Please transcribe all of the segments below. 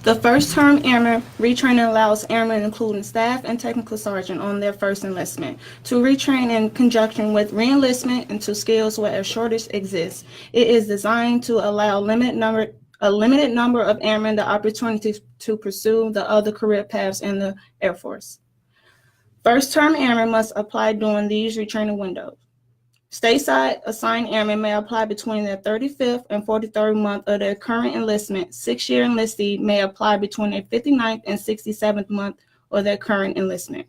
The first term airman retraining allows airmen, including staff and technical sergeant, on their first enlistment to retrain in conjunction with reenlistment into skills where a shortage exists. It is designed to allow a limited number of airmen the opportunity to pursue the other career paths in the Air Force. First term airmen must apply during these retraining windows. Stateside assigned airmen may apply between their 35th and 43rd month of their current enlistment. Six-year enlistee may apply between their 59th and 67th month of their current enlistment.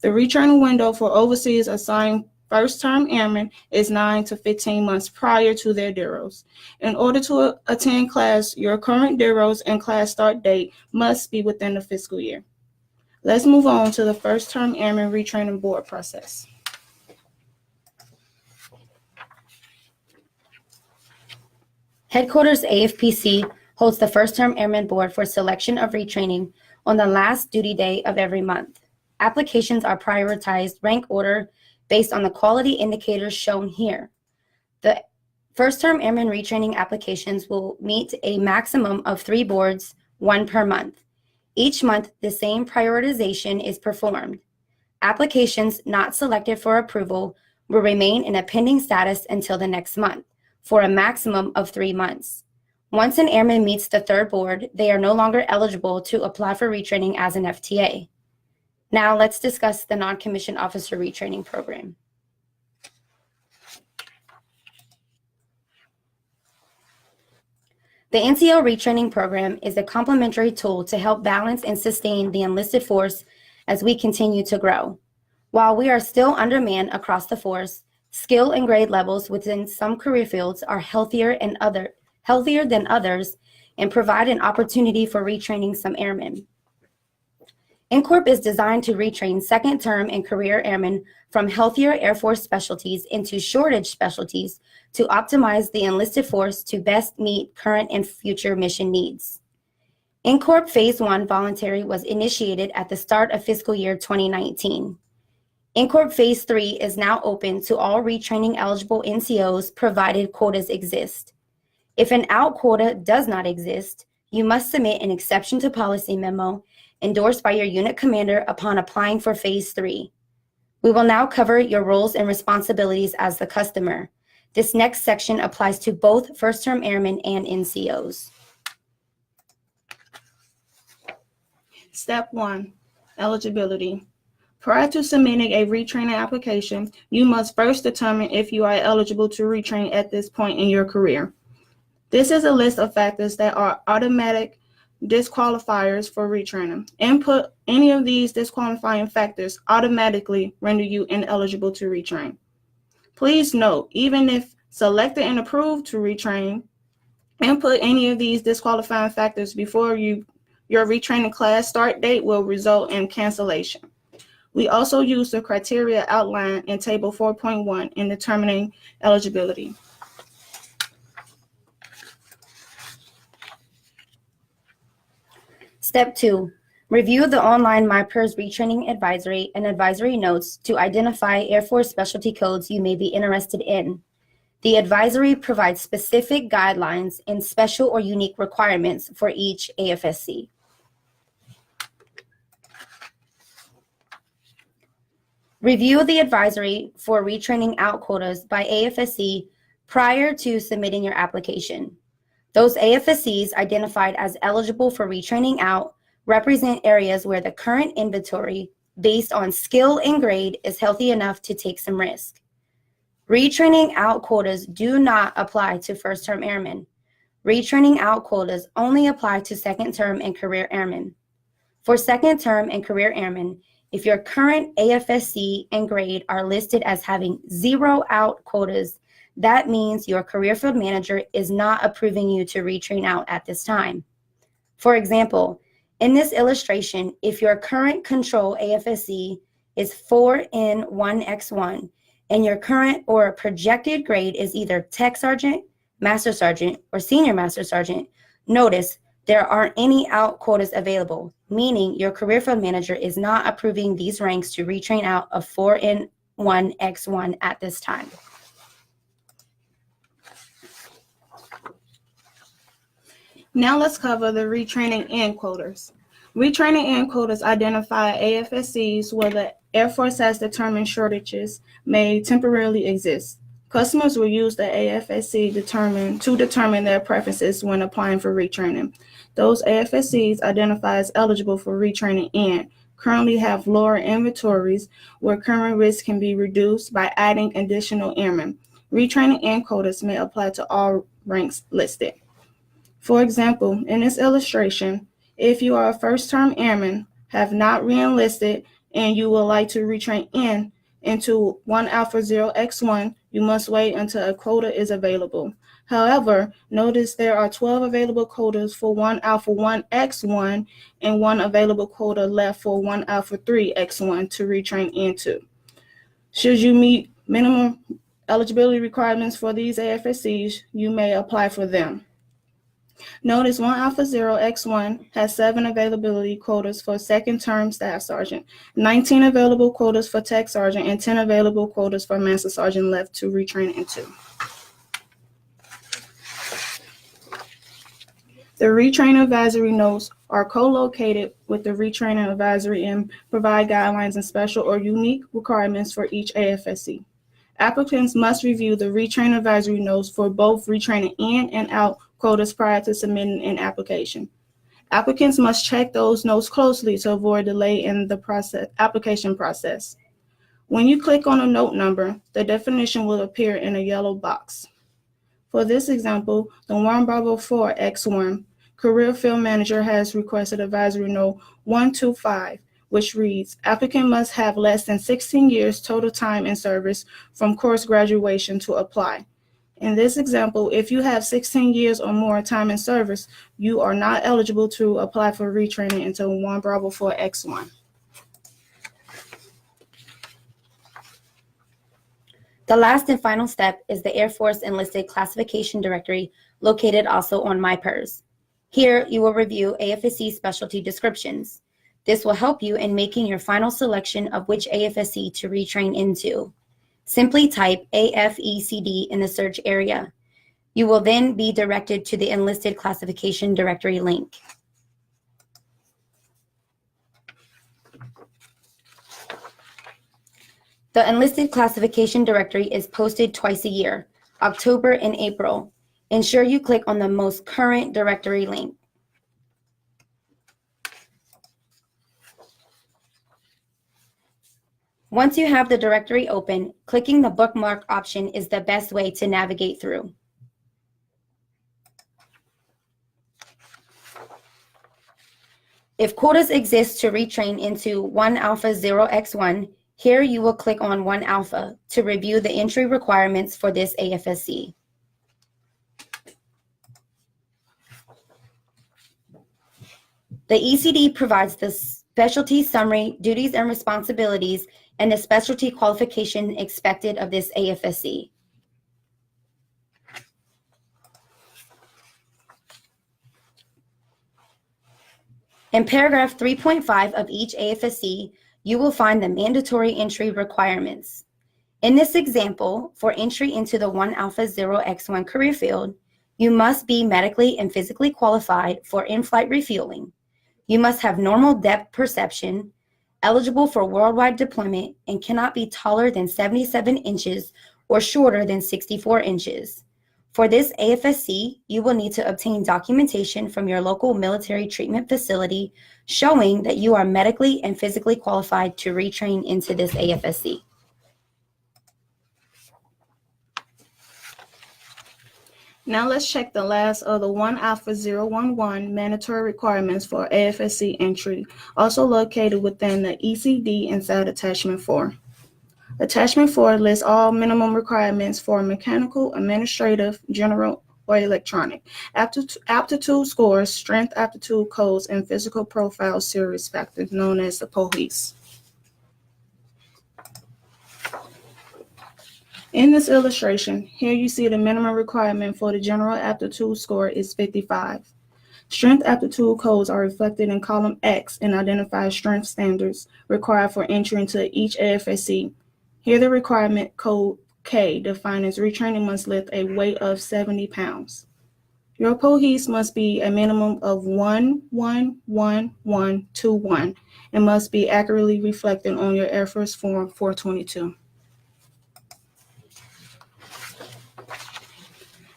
The retraining window for overseas assigned first-term airmen is 9 to 15 months prior to their DEROs. In order to attend class, your current DEROs and class start date must be within the fiscal year. Let's move on to the first-term airman retraining board process. Headquarters AFPC holds the First Term Airman Board for selection of retraining on the last duty day of every month. Applications are prioritized rank order based on the quality indicators shown here. The First Term Airman retraining applications will meet a maximum of 3 boards, 1 per month. Each month, the same prioritization is performed. Applications not selected for approval will remain in a pending status until the next month, for a maximum of 3 months. Once an airman meets the 3rd board, they are no longer eligible to apply for retraining as an FTA. Now let's discuss the non-commissioned officer retraining program. The NCO retraining program is a complementary tool to help balance and sustain the enlisted force as we continue to grow. While we are still undermanned across the force, skill and grade levels within some career fields are healthier than others and provide an opportunity for retraining some airmen. NCORP is designed to retrain second term and career airmen from healthier Air Force specialties into shortage specialties to optimize the enlisted force to best meet current and future mission needs. NCORP Phase 1 voluntary was initiated at the start of fiscal year 2019. NCORP Phase 3 is now open to all retraining eligible NCOs provided quotas exist. If an out quota does not exist, you must submit an exception to policy memo endorsed by your unit commander upon applying for Phase 3. We will now cover your roles and responsibilities as the customer. This next section applies to both first-term airmen and NCOs. Step 1, eligibility. Prior to submitting a retraining application, you must first determine if you are eligible to retrain at this point in your career. This is a list of factors that are automatic disqualifiers for retraining. Input any of these disqualifying factors automatically render you ineligible to retrain. Please note, even if selected and approved to retrain, input any of these disqualifying factors before your retraining class start date will result in cancellation. We also use the criteria outlined in Table 4.1 in determining eligibility. Step 2, review the online myPers retraining advisory and advisory notes to identify Air Force specialty codes you may be interested in. The advisory provides specific guidelines and special or unique requirements for each AFSC. Review the advisory for retraining out quotas by AFSC prior to submitting your application. Those AFSCs identified as eligible for retraining out represent areas where the current inventory, based on skill and grade, is healthy enough to take some risk. Retraining out quotas do not apply to first-term airmen. Retraining out quotas only apply to second-term and career airmen. For second-term and career airmen, if your current AFSC and grade are listed as having 0 out quotas, that means your career field manager is not approving you to retrain out at this time. For example, in this illustration, if your current control AFSC is 4N1X1 and your current or projected grade is either Tech Sergeant, Master Sergeant, or Senior Master Sergeant, notice there aren't any out quotas available, meaning your career field manager is not approving these ranks to retrain out of 4N1X1 at this time. Now let's cover the retraining and quotas. Retraining and quotas identify AFSCs where the Air Force has determined shortages may temporarily exist. Customers will use the AFSC to determine their preferences when applying for retraining. Those AFSCs identified as eligible for retraining and currently have lower inventories where current risk can be reduced by adding additional airmen. Retraining and quotas may apply to all ranks listed. For example, in this illustration, if you are a first-term airman, have not re-enlisted, and you would like to retrain into 1 Alpha 0X1, you must wait until a quota is available. However, notice there are 12 available quotas for 1 Alpha 1X1 and 1 available quota left for 1 Alpha 3X1 to retrain into. Should you meet minimum eligibility requirements for these AFSCs, you may apply for them. Notice 1 Alpha 0X1 has 7 availability quotas for second-term staff sergeant, 19 available quotas for tech sergeant, and 10 available quotas for master sergeant left to retrain into. The retrain advisory notes are co-located with the retraining advisory and provide guidelines and special or unique requirements for each AFSC. Applicants must review the retrain advisory notes for both retraining in and out quotas prior to submitting an application. Applicants must check those notes closely to avoid delay in the application process. When you click on a note number, the definition will appear in a yellow box. For this example, the 1 Bravo 4 X1 Career Field Manager has requested advisory note 125, which reads, applicant must have less than 16 years total time in service from course graduation to apply. In this example, if you have 16 years or more time in service, you are not eligible to apply for retraining until 1 Bravo 4 X1. The last and final step is the Air Force Enlisted Classification Directory, located also on myPers. Here, you will review AFSC specialty descriptions. This will help you in making your final selection of which AFSC to retrain into. Simply type AFECD in the search area. You will then be directed to the Enlisted Classification Directory link. The Enlisted Classification Directory is posted twice a year, October and April. Ensure you click on the most current directory link. Once you have the directory open, clicking the bookmark option is the best way to navigate through. If quotas exist to retrain into 1 Alpha 0X1, here you will click on 1 Alpha to review the entry requirements for this AFSC. The ECD provides the specialty summary, duties and responsibilities, and the specialty qualification expected of this AFSC. In paragraph 3.5 of each AFSC, you will find the mandatory entry requirements. In this example, for entry into the 1 Alpha 0X1 career field, you must be medically and physically qualified for in-flight refueling. You must have normal depth perception, eligible for worldwide deployment, and cannot be taller than 77 inches or shorter than 64 inches. For this AFSC, you will need to obtain documentation from your local military treatment facility showing that you are medically and physically qualified to retrain into this AFSC. Now let's check the last of the 1 Alpha 011 mandatory requirements for AFSC entry, also located within the ECD inside Attachment 4. Attachment 4 lists all minimum requirements for mechanical, administrative, general, or electronic, aptitude scores, strength aptitude codes, and physical profile series factors known as the POHIs. In this illustration, here you see the minimum requirement for the general aptitude score is 55. Strength aptitude codes are reflected in column X and identify strength standards required for entry into each AFSC. Here the requirement code K defines retraining must lift a weight of 70 pounds. Your POHEs must be a minimum of 11121 and must be accurately reflected on your Air Force Form 422.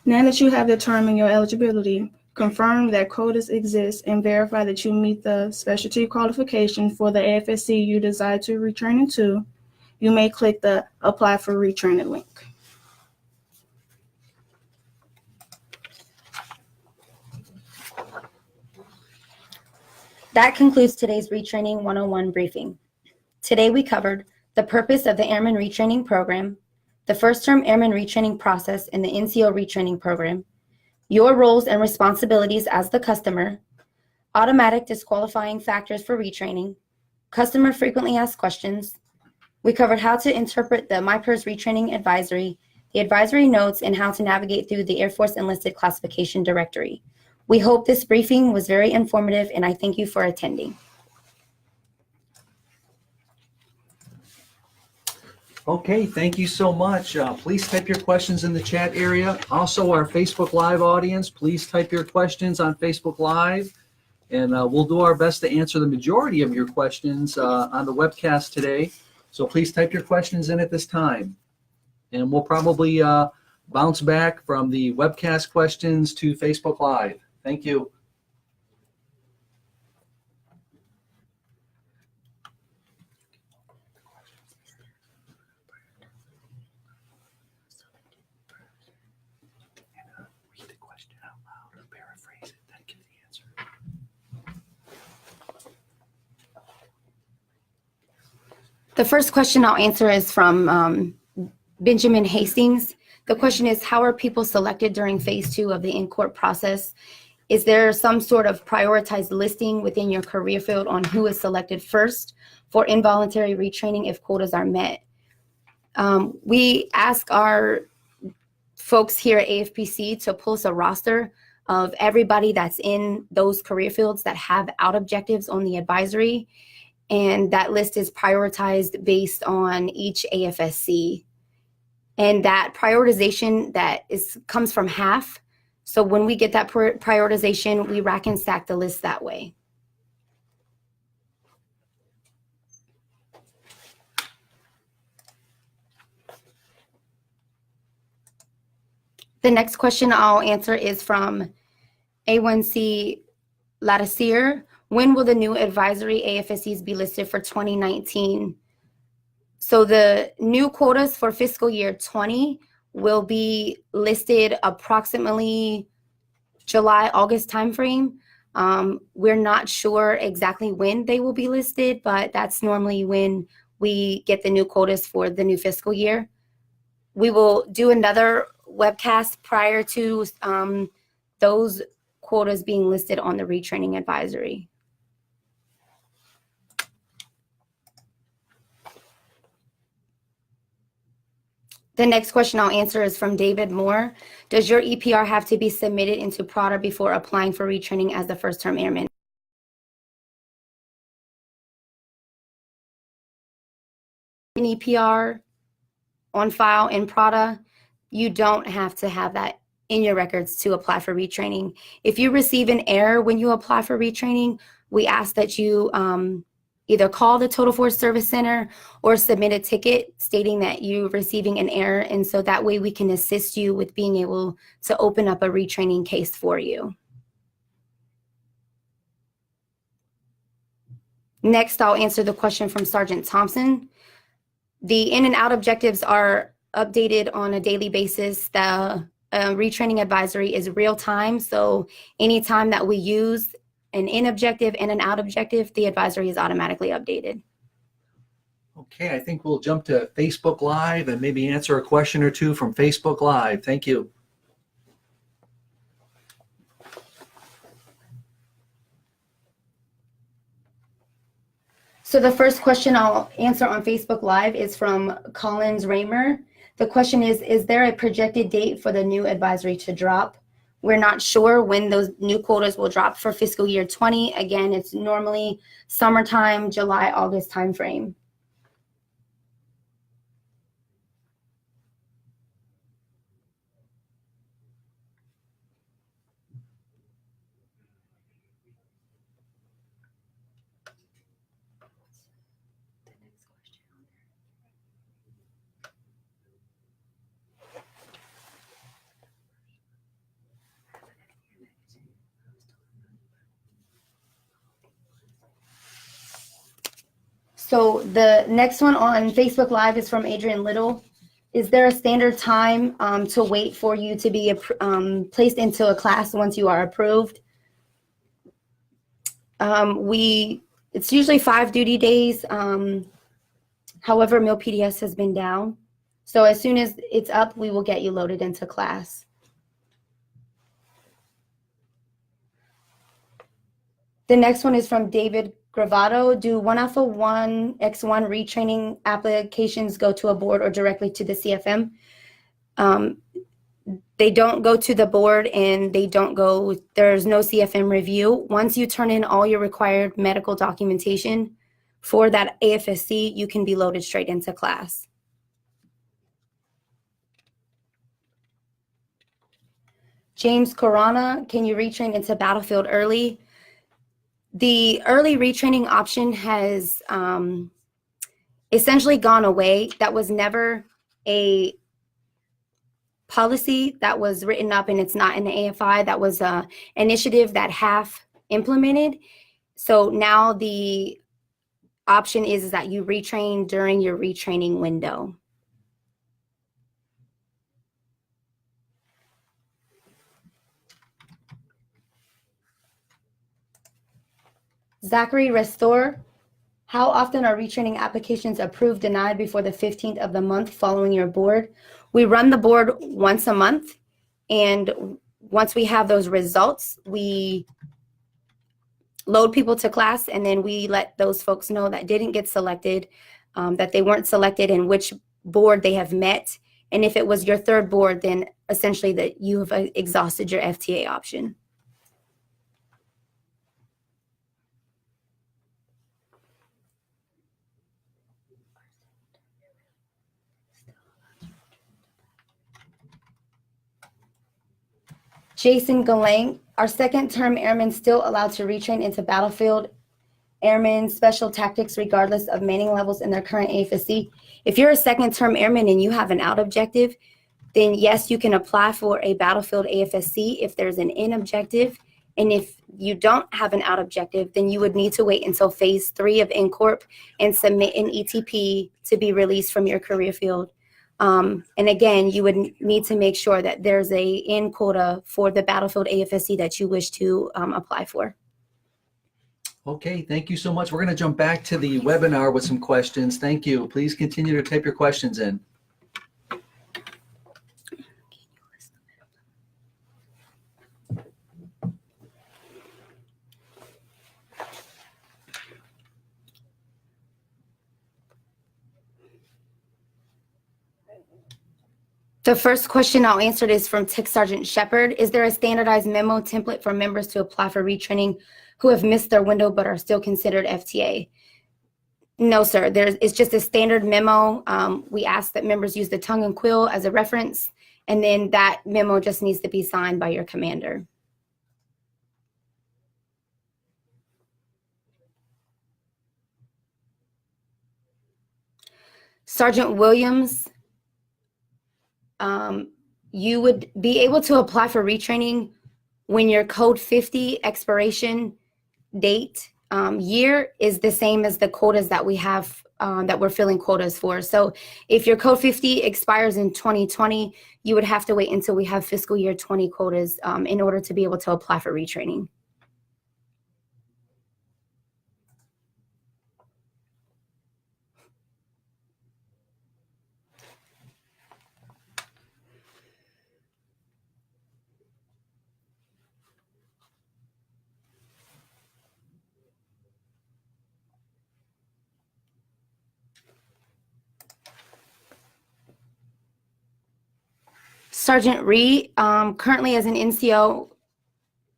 Now that you have determined your eligibility, confirm that quotas exist and verify that you meet the specialty qualification for the AFSC you desire to retrain into, you may click the Apply for Retraining link. That concludes today's Retraining 101 briefing. Today we covered the purpose of the Airman Retraining Program, the first-term Airman Retraining process in the NCO Retraining Program, your roles and responsibilities as the customer, automatic disqualifying factors for retraining, customer frequently asked questions. We covered how to interpret the myPers Retraining Advisory, the advisory notes, and how to navigate through the Air Force Enlisted Classification Directory. We hope this briefing was very informative, and I thank you for attending. Okay, thank you so much. Please type your questions in the chat area. Also, our Facebook Live audience, please type your questions on Facebook Live, and we'll do our best to answer the majority of your questions on the webcast today. So please type your questions in at this time, and we'll probably bounce back from the webcast questions to Facebook Live. Thank you. Read the question out loud or paraphrase it, then give the answer. The first question I'll answer is from Benjamin Hastings. The question is, how are people selected during phase 2 of the NCORP process? Is there some sort of prioritized listing within your career field on who is selected first for involuntary retraining if quotas are met? We ask our folks here at AFPC to post a roster of everybody that's in those career fields that have out objectives on the advisory, and that list is prioritized based on each AFSC. And that prioritization comes from half. So when we get that prioritization, we rack and stack the list that way. The next question I'll answer is from A1C Lattissier. When will the new advisory AFSCs be listed for 2019? So the new quotas for fiscal year 20 will be listed approximately July, August timeframe. We're not sure exactly when they will be listed, but that's normally when we get the new quotas for the new fiscal year. We will do another webcast prior to those quotas being listed on the retraining advisory. The next question I'll answer is from David Moore. Does your EPR have to be submitted into PRADA before applying for retraining as the first-term airman? An EPR on file in PRADA, you don't have to have that in your records to apply for retraining. If you receive an error when you apply for retraining, we ask that you either call the Total Force Service Center or submit a ticket stating that you're receiving an error, and so that way we can assist you with being able to open up a retraining case for you. Next, I'll answer the question from Sergeant Thompson. The in and out objectives are updated on a daily basis. The retraining advisory is real time, so anytime that we use an in objective and an out objective, the advisory is automatically updated. Okay, I think we'll jump to Facebook Live and maybe answer a question or two from Facebook Live. Thank you. So the first question I'll answer on Facebook Live is from Collins Raymer. The question is there a projected date for the new advisory to drop? We're not sure when those new quotas will drop for fiscal year 20. Again, it's normally summertime, July, August timeframe. So the next one on Facebook Live is from Adrian Little. Is there a standard time to wait for you to be placed into a class once you are approved? It's usually 5 duty days. However, Meal PDS has been down. So as soon as it's up, we will get you loaded into class. The next one is from David Gravato. Do 1-Alpha-1X1 retraining applications go to a board or directly to the CFM? They don't go to the board, and there's no CFM review. Once you turn in all your required medical documentation for that AFSC, you can be loaded straight into class. James Corona, can you retrain into battlefield early? The early retraining option has essentially gone away. That was never a policy that was written up, and it's not in the AFI. That was an initiative that HAF implemented. So now the option is that you retrain during your retraining window. Zachary Restore, how often are retraining applications approved, denied before the 15th of the month following your board? We run the board once a month, and once we have those results, we load people to class, and then we let those folks know that didn't get selected, that they weren't selected, and which board they have met. And if it was your third board, then essentially that you have exhausted your FTA option. Jason Galang, are second-term airmen still allowed to retrain into battlefield airmen special tactics regardless of manning levels in their current AFSC? If you're a second-term airman and you have an out objective, then yes, you can apply for a battlefield AFSC if there's an in objective. And if you don't have an out objective, then you would need to wait until phase 3 of NCORP and submit an ETP to be released from your career field. And again, you would need to make sure that there's a in quota for the battlefield AFSC that you wish to apply for. Okay, thank you so much. We're going to jump back to the webinar with some questions. Thank you. Please continue to type your questions in. The first question I'll answer is from Tech Sergeant Shepard. Is there a standardized memo template for members to apply for retraining who have missed their window but are still considered FTA? No, sir. It's just a standard memo. We ask that members use the tongue and quill as a reference, and then that memo just needs to be signed by your commander. Sergeant Williams, you would be able to apply for retraining when your code 50 expiration date year is the same as the quotas that we have that we're filling quotas for. So if your code 50 expires in 2020, you would have to wait until we have fiscal year 20 quotas in order to be able to apply for retraining. Sergeant Reed, currently as an NCO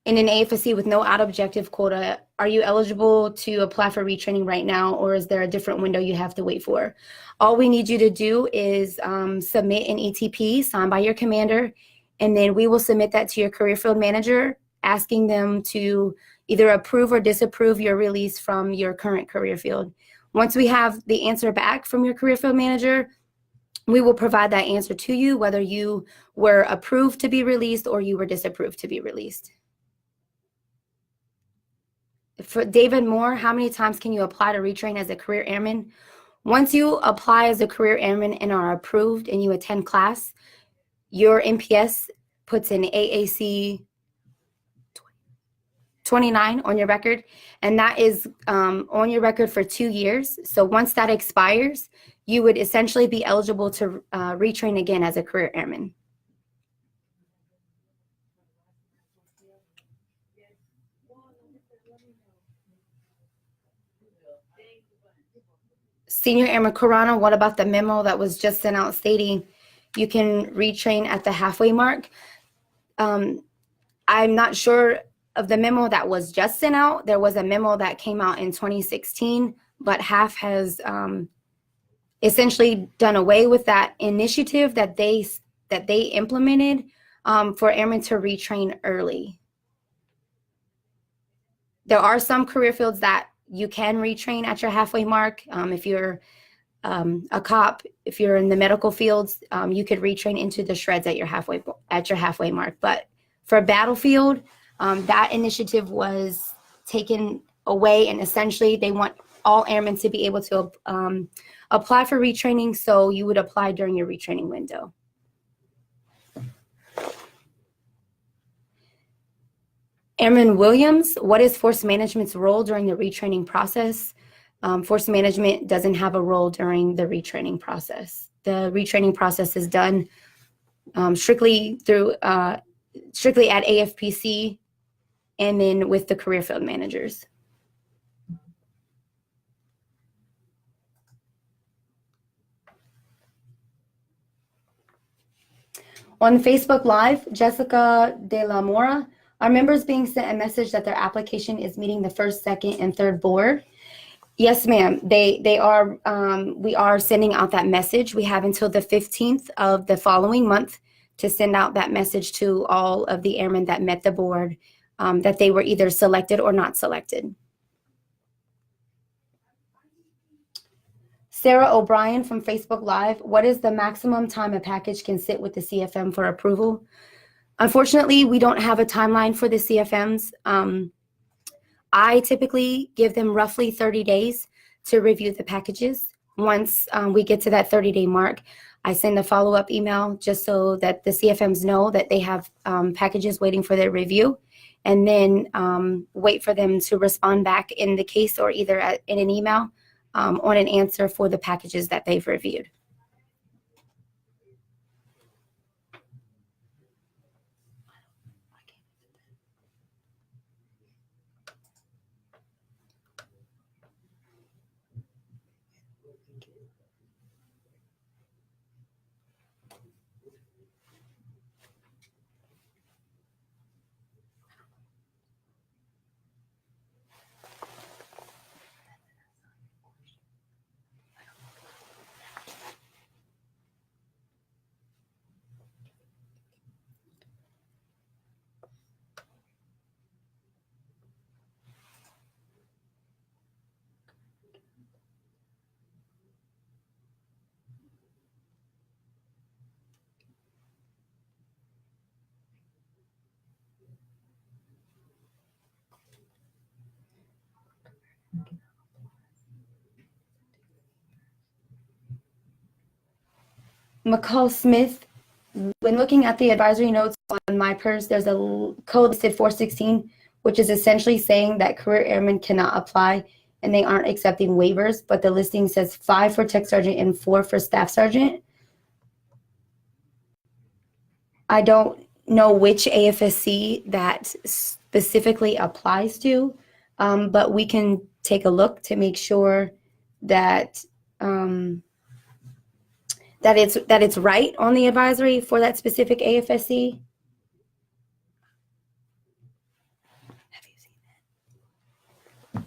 in an AFSC with no out objective quota, are you eligible to apply for retraining right now, or is there a different window you have to wait for? All we need you to do is submit an ETP signed by your commander, and then we will submit that to your career field manager, asking them to either approve or disapprove your release from your current career field. Once we have the answer back from your career field manager, we will provide that answer to you, whether you were approved to be released or you were disapproved to be released. For David Moore, how many times can you apply to retrain as a career airman? Once you apply as a career airman and are approved and you attend class, your NPS puts an AAC 29 on your record, and that is on your record for 2 years. So once that expires, you would essentially be eligible to retrain again as a career airman. Senior Airman Corona, what about the memo that was just sent out stating you can retrain at the halfway mark? I'm not sure of the memo that was just sent out. There was a memo that came out in 2016, but HAF has essentially done away with that initiative that they implemented for airmen to retrain early. There are some career fields that you can retrain at your halfway mark. If you're a cop, if you're in the medical fields, you could retrain into the shreds at your halfway mark. But for battlefield, that initiative was taken away, and essentially they want all airmen to be able to apply for retraining, so you would apply during your retraining window. Airman Williams, what is force management's role during the retraining process? Force management doesn't have a role during the retraining process. The retraining process is done strictly at AFPC and then with the career field managers. On Facebook Live, Jessica De La Mora, are members being sent a message that their application is meeting the first, second, and third board? Yes, ma'am. They are. We are sending out that message. We have until the 15th of the following month to send out that message to all of the airmen that met the board, that they were either selected or not selected. Sarah O'Brien from Facebook Live, what is the maximum time a package can sit with the CFM for approval? Unfortunately, we don't have a timeline for the CFMs. I typically give them roughly 30 days to review the packages. Once we get to that 30-day mark, I send a follow-up email just so that the CFMs know that they have packages waiting for their review, and then wait for them to respond back in the case or either in an email on an answer for the packages that they've reviewed. McCall Smith, when looking at the advisory notes on myPers, there's a code listed 416, which is essentially saying that career airmen cannot apply and they aren't accepting waivers, but the listing says 5 for tech sergeant and 4 for staff sergeant. I don't know which AFSC that specifically applies to, but we can take a look to make sure that that it's right on the advisory for that specific AFSC. Have you seen that?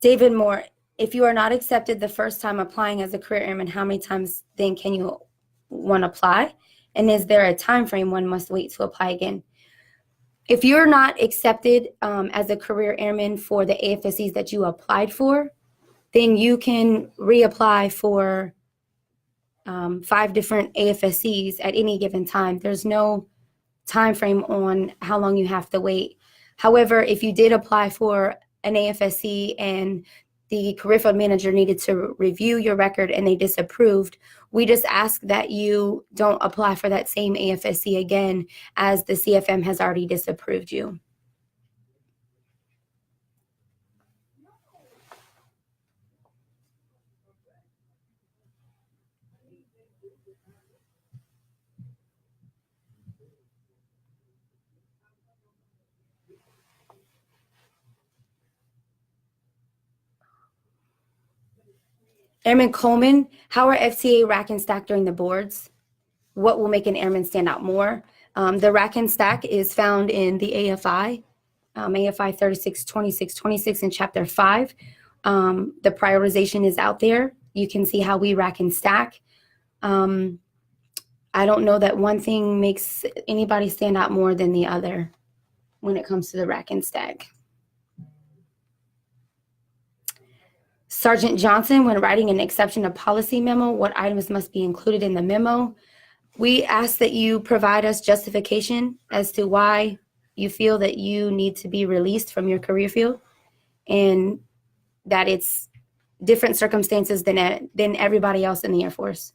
David Moore, if you are not accepted the first time applying as a career airman, how many times then can you apply? And is there a time frame one must wait to apply again? If you're not accepted as a career airman for the AFSCs that you applied for, then you can reapply for 5 different AFSCs at any given time. There's no time frame on how long you have to wait. However, if you did apply for an AFSC and the career field manager needed to review your record and they disapproved, we just ask that you don't apply for that same AFSC again, as the CFM has already disapproved you. Airman Coleman, how are FTA rack and stack during the boards? What will make an airman stand out more? The rack and stack is found in the AFI, AFI 362626 in Chapter 5. The prioritization is out there. You can see how we rack and stack. I don't know that one thing makes anybody stand out more than the other when it comes to the rack and stack. Sergeant Johnson, when writing an exception to policy memo, what items must be included in the memo? We ask that you provide us justification as to why you feel that you need to be released from your career field, and that it's different circumstances than everybody else in the Air Force.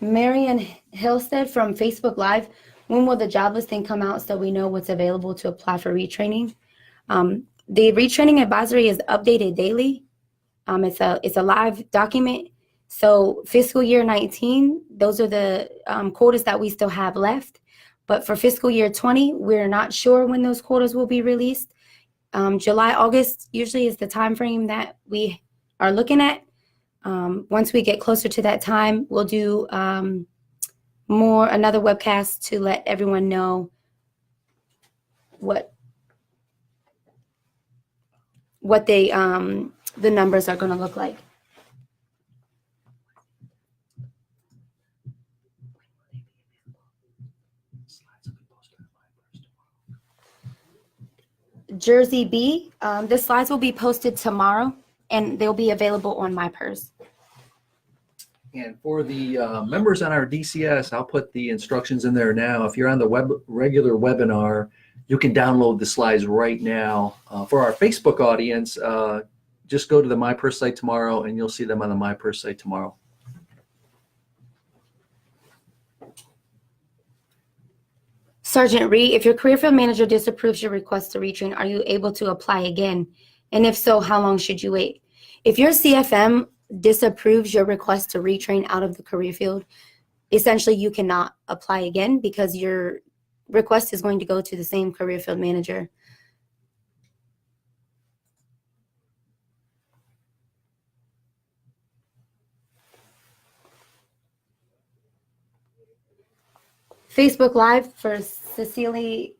Marian Hillstead from Facebook Live, when will the job listing come out so we know what's available to apply for retraining? The retraining advisory is updated daily. It's a live document. So fiscal year 19, those are the quotas that we still have left. But for fiscal year 20, we're not sure when those quotas will be released. July, August usually is the time frame that we are looking at. Once we get closer to that time, we'll do another webcast to let everyone know what the numbers are going to look like. Jersey B, the slides will be posted tomorrow, and they'll be available on myPers. And for the members on our DCS, I'll put the instructions in there now. If you're on the regular webinar, you can download the slides right now. For our Facebook audience, just go to the myPers site tomorrow, and you'll see them on the myPers site tomorrow. Sergeant Reed, if your career field manager disapproves your request to retrain, are you able to apply again? And if so, how long should you wait? If your CFM disapproves your request to retrain out of the career field, essentially you cannot apply again because your request is going to go to the same career field manager. Facebook Live for Cecily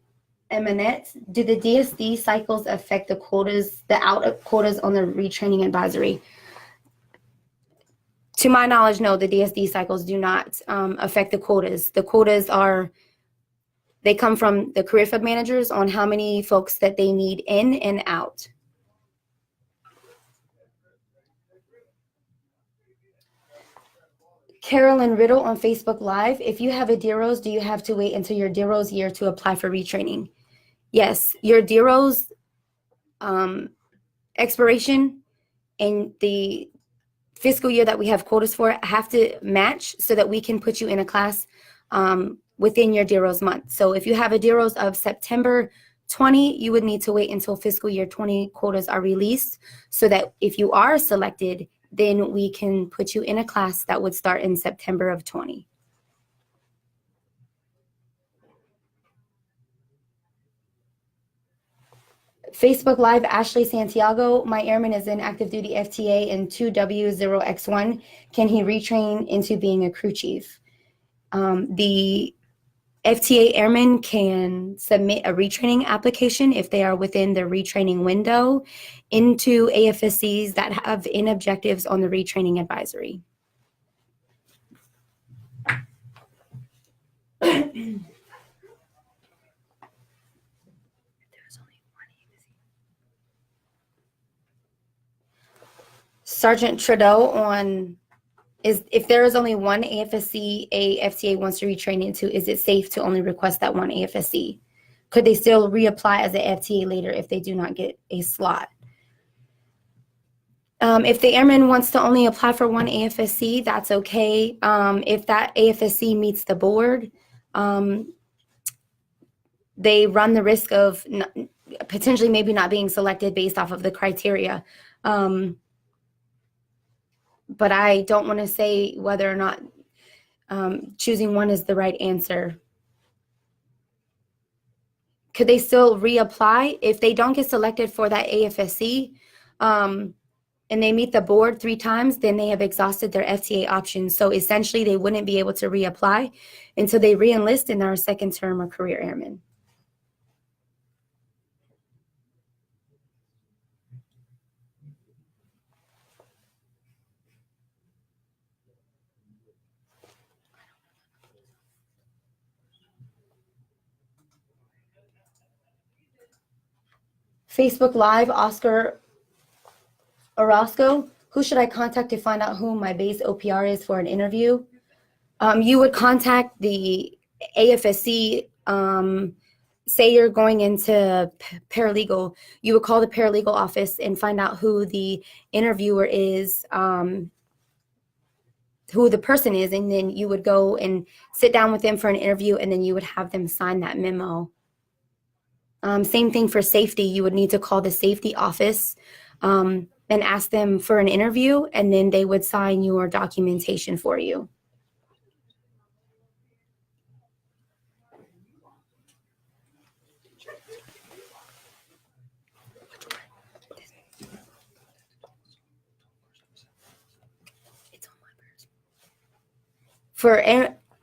Eminette. Do the DSD cycles affect the quotas, the out of quotas on the retraining advisory? To my knowledge, no, the DSD cycles do not affect the quotas. The quotas they come from the career field managers on how many folks that they need in and out. Carolyn Riddle on Facebook Live. If you have a DEROS, do you have to wait until your DEROS year to apply for retraining? Yes, your DEROS expiration and the fiscal year that we have quotas for have to match so that we can put you in a class within your DEROS month. So if you have a DEROS of September 20, you would need to wait until fiscal year 20 quotas are released so that if you are selected, then we can put you in a class that would start in September of 20. Facebook Live, Ashley Santiago. My airman is in active duty FTA in 2W0X1. Can he retrain into being a crew chief? The FTA airmen can submit a retraining application if they are within the retraining window into AFSCs that have in objectives on the retraining advisory. Sergeant Trudeau if there is only one AFSC a FTA wants to retrain into, is it safe to only request that one AFSC? Could they still reapply as an FTA later if they do not get a slot? If the airman wants to only apply for one AFSC, that's okay. If that AFSC meets the board, they run the risk of potentially maybe not being selected based off of the criteria. But I don't want to say whether or not choosing one is the right answer. Could they still reapply if they don't get selected for that AFSC and they meet the board 3 times? Then they have exhausted their FTA options. So essentially, they wouldn't be able to reapply until they re-enlist and are a second term or career airman. Facebook Live, Oscar Orozco. Who should I contact to find out who my base OPR is for an interview? You would contact the AFSC. Say you're going into paralegal. You would call the paralegal office and find out who the interviewer is, who the person is, and then you would go and sit down with them for an interview, and then you would have them sign that memo. Same thing for safety. You would need to call the safety office and ask them for an interview, and then they would sign your documentation for you. For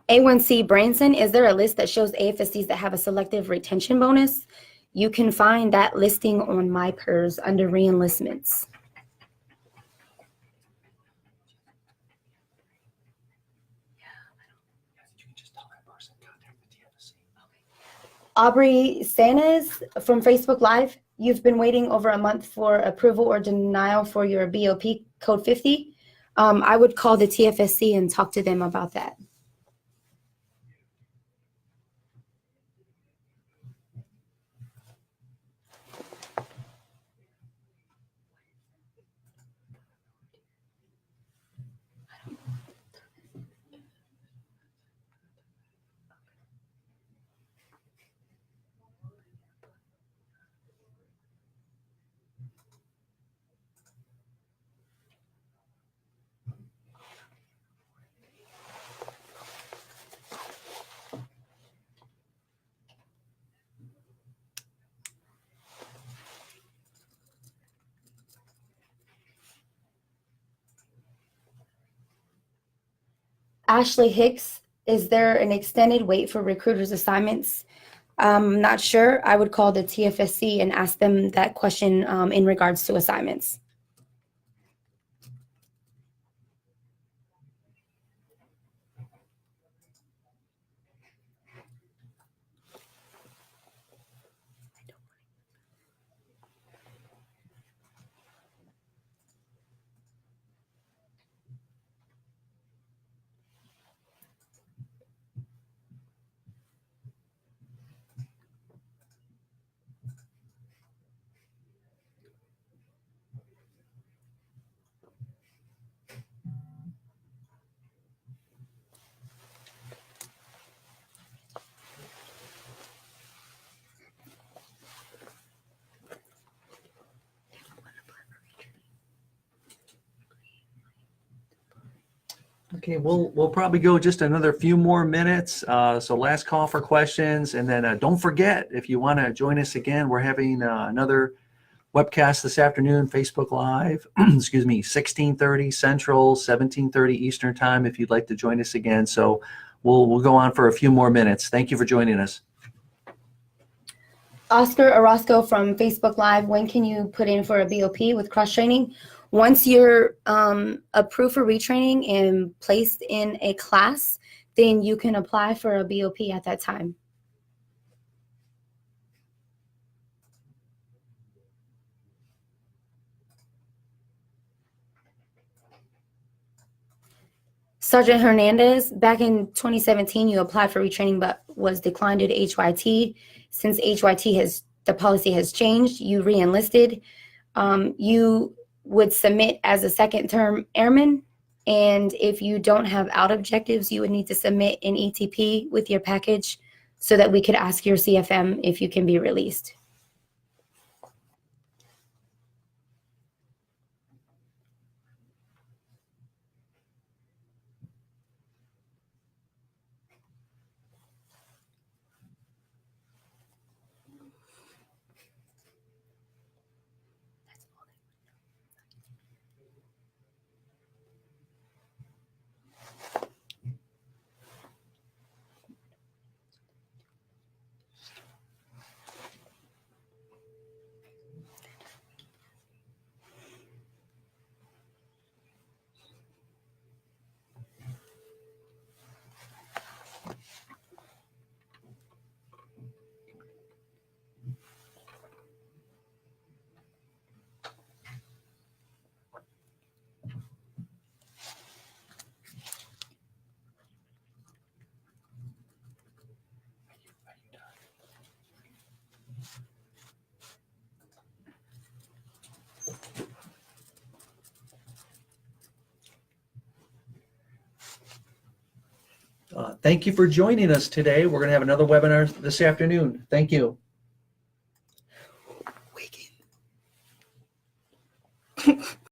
A1C Branson, is there a list that shows AFSCs that have a selective retention bonus? You can find that listing on myPers under reenlistments. Aubrey Sanas from Facebook Live, you've been waiting over a month for approval or denial for your BOP code 50. I would call the TFSC and talk to them about that. Ashley Hicks, is there an extended wait for recruiters' assignments? I'm not sure. I would call the TFSC and ask them that question in regards to assignments. Okay, we'll probably go just another few more minutes. So last call for questions, and then don't forget, if you want to join us again, we're having another webcast this afternoon, Facebook Live. Excuse me, 16:30 Central, 17:30 Eastern Time. If you'd like to join us again, so we'll go on for a few more minutes. Thank you for joining us. Oscar Orozco from Facebook Live. When can you put in for a BOP with cross training? Once you're approved for retraining and placed in a class, then you can apply for a BOP at that time. Sergeant Hernandez, back in 2017, you applied for retraining but was declined due to HYT. Since the policy has changed, you re-enlisted. You would submit as a second-term airman, and if you don't have out objectives, you would need to submit an ETP with your package so that we could ask your CFM if you can be released. Thank you for joining us today. We're going to have another webinar this afternoon. Thank you.